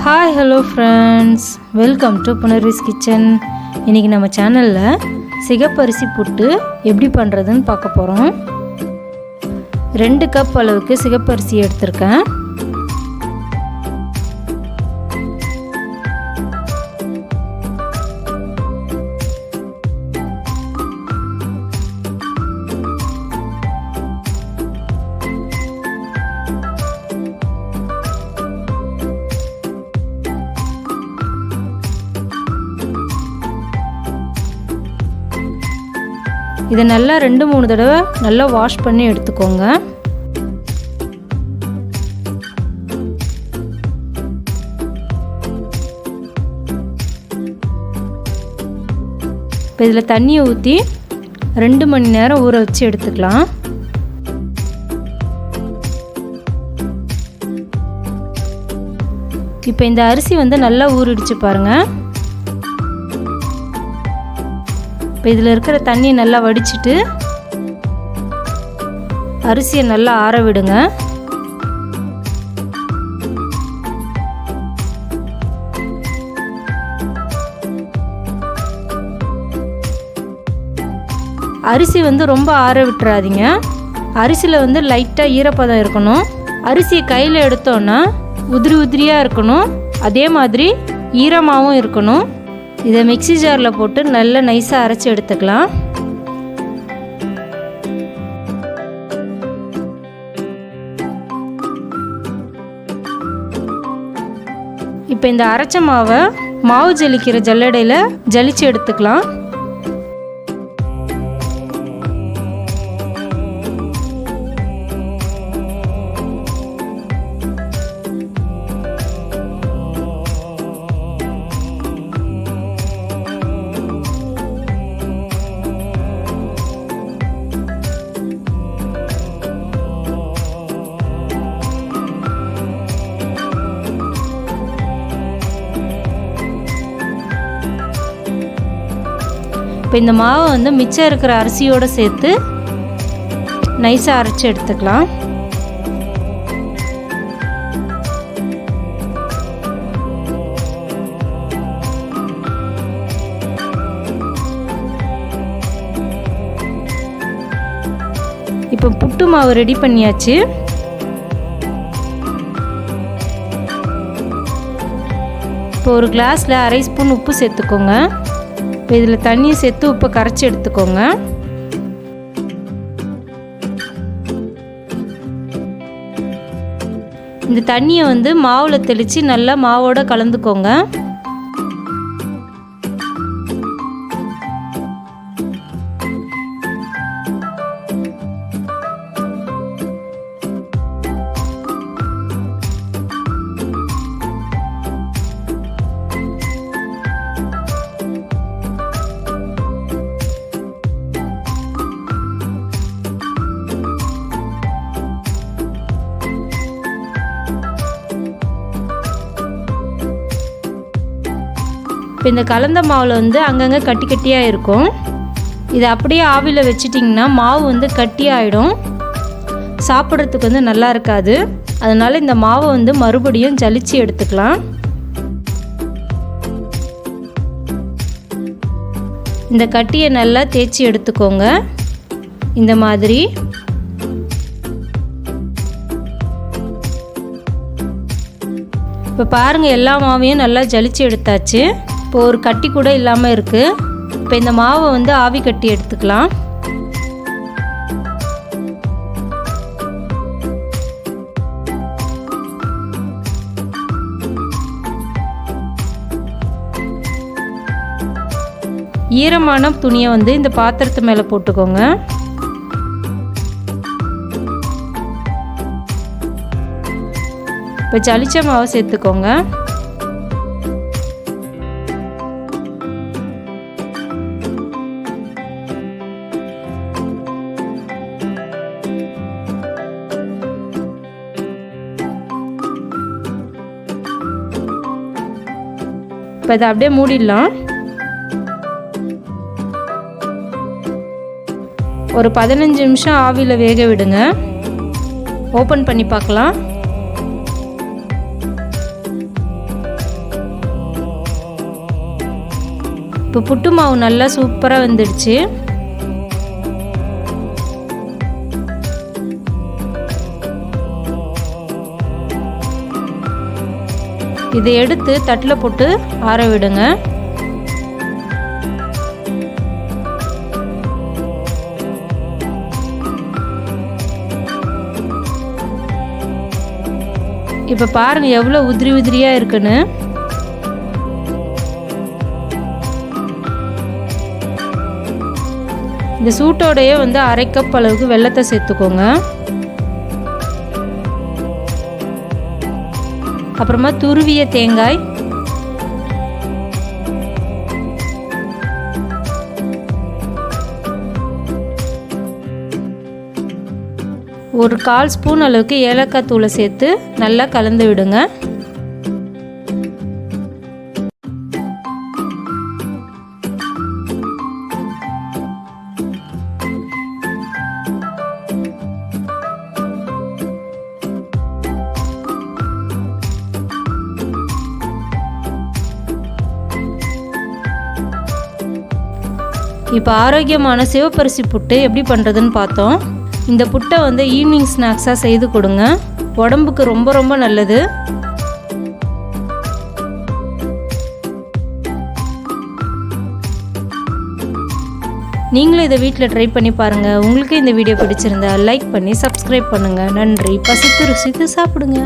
Hi hello friends, welcome to punarvis kitchen. இன்றைக்கி நம்ம சேனலில் சிகப்பு அரிசி புட்டு எப்படி பண்ணுறதுன்னு பார்க்க போகிறோம். 2 கப் அளவுக்கு சிகப்பு அரிசி எடுத்திருக்கேன். இதை நல்லா 2-3 தடவை நல்லா வாஷ் பண்ணி எடுத்துக்கோங்க. இப்போ இதில் தண்ணியை ஊற்றி 2 மணி நேரம் ஊற வச்சு எடுத்துக்கலாம். இப்போ இந்த அரிசி நல்லா ஊறிடுச்சு பாருங்கள். இப்போ இதில் இருக்கிற தண்ணியை நல்லா வடிச்சிட்டு அரிசியை நல்லா ஆற விடுங்க. அரிசி ரொம்ப ஆற விட்டுறாதீங்க. அரிசியில் லைட்டாக ஈரப்பதம் இருக்கணும். அரிசியை கையில் எடுத்தோன்னா உதிரி உதிரியாக இருக்கணும். அதே மாதிரி ஈரமாகவும் இருக்கணும். இதை மிக்ஸி ஜாரில் போட்டு நல்லா நைஸாக அரைச்சி எடுத்துக்கலாம். இப்போ இந்த அரைச்ச மாவை மாவு ஜலிக்கிற ஜல்லடையில் ஜலிச்சு எடுத்துக்கலாம். இப்போ இந்த மாவை மிச்சம் இருக்கிற அரிசியோடு சேர்த்து நைஸாக அரைச்சி எடுத்துக்கலாம். இப்போ புட்டு மாவு ரெடி பண்ணியாச்சு. இப்போ ஒரு கிளாஸில் 1/2 ஸ்பூன் உப்பு சேர்த்துக்கோங்க. இப்போ இதில் தண்ணியை சேர்த்து உப்பை கரைச்சி எடுத்துக்கோங்க. இந்த தண்ணியை மாவில் தெளித்து நல்லா மாவோடு கலந்துக்கோங்க. இப்போ இந்த கலந்த மாவில் அங்கங்கே கட்டி கட்டியாக இருக்கும். இதை அப்படியே ஆவியில் வச்சிட்டிங்கன்னா மாவு கட்டியாகிடும். சாப்பிட்றதுக்கு நல்லா இருக்காது. அதனால் இந்த மாவை மறுபடியும் ஜலிச்சு எடுத்துக்கலாம். இந்த கட்டியை நல்லா தேய்ச்சி எடுத்துக்கோங்க. இந்த மாதிரி இப்போ பாருங்கள், எல்லா மாவையும் நல்லா ஜலிச்சு எடுத்தாச்சு. இப்போ ஒரு கட்டி கூட இல்லாமல் இருக்குது. இப்போ இந்த மாவை ஆவி கட்டி எடுத்துக்கலாம். ஈரமான துணியை இந்த பாத்திரத்து மேலே போட்டுக்கோங்க. இப்போ ஜலிச்ச மாவை சேர்த்துக்கோங்க. இப்போ இதை அப்படியே மூடிடலாம். ஒரு 15 நிமிஷம் ஆவியில் வேக விடுங்க. ஓப்பன் பண்ணி பார்க்கலாம். இப்போ புட்டு மாவு நல்லா சூப்பராக வெந்துடுச்சு. இதை எடுத்து தட்டில் போட்டு ஆற விடுங்க. இப்போ பாருங்கள் எவ்வளோ உதிரி உதிரியாக இருக்குன்னு. இந்த சூட்டோடையே வந்து 1/2 கப் அளவுக்கு வெல்லத்தை சேர்த்துக்கோங்க. அப்புறமா துருவிய தேங்காய், ஒரு 1/4 ஸ்பூன் அளவுக்கு ஏலக்காய் தூளை சேர்த்து நல்லா கலந்து விடுங்க. இப்போ ஆரோக்கியமான சிவப்பரிசி புட்டு எப்படி பண்ணுறதுன்னு பார்த்தோம். இந்த புட்டை வந்து ஈவினிங் ஸ்நாக்ஸாக செய்து கொடுங்க. உடம்புக்கு ரொம்ப ரொம்ப நல்லது. நீங்களும் இதை வீட்டில் ட்ரை பண்ணி பாருங்கள். உங்களுக்கு இந்த வீடியோ பிடிச்சிருந்தா லைக் பண்ணி சப்ஸ்கிரைப் பண்ணுங்கள். நன்றி. பசித்து ருசித்து சாப்பிடுங்க.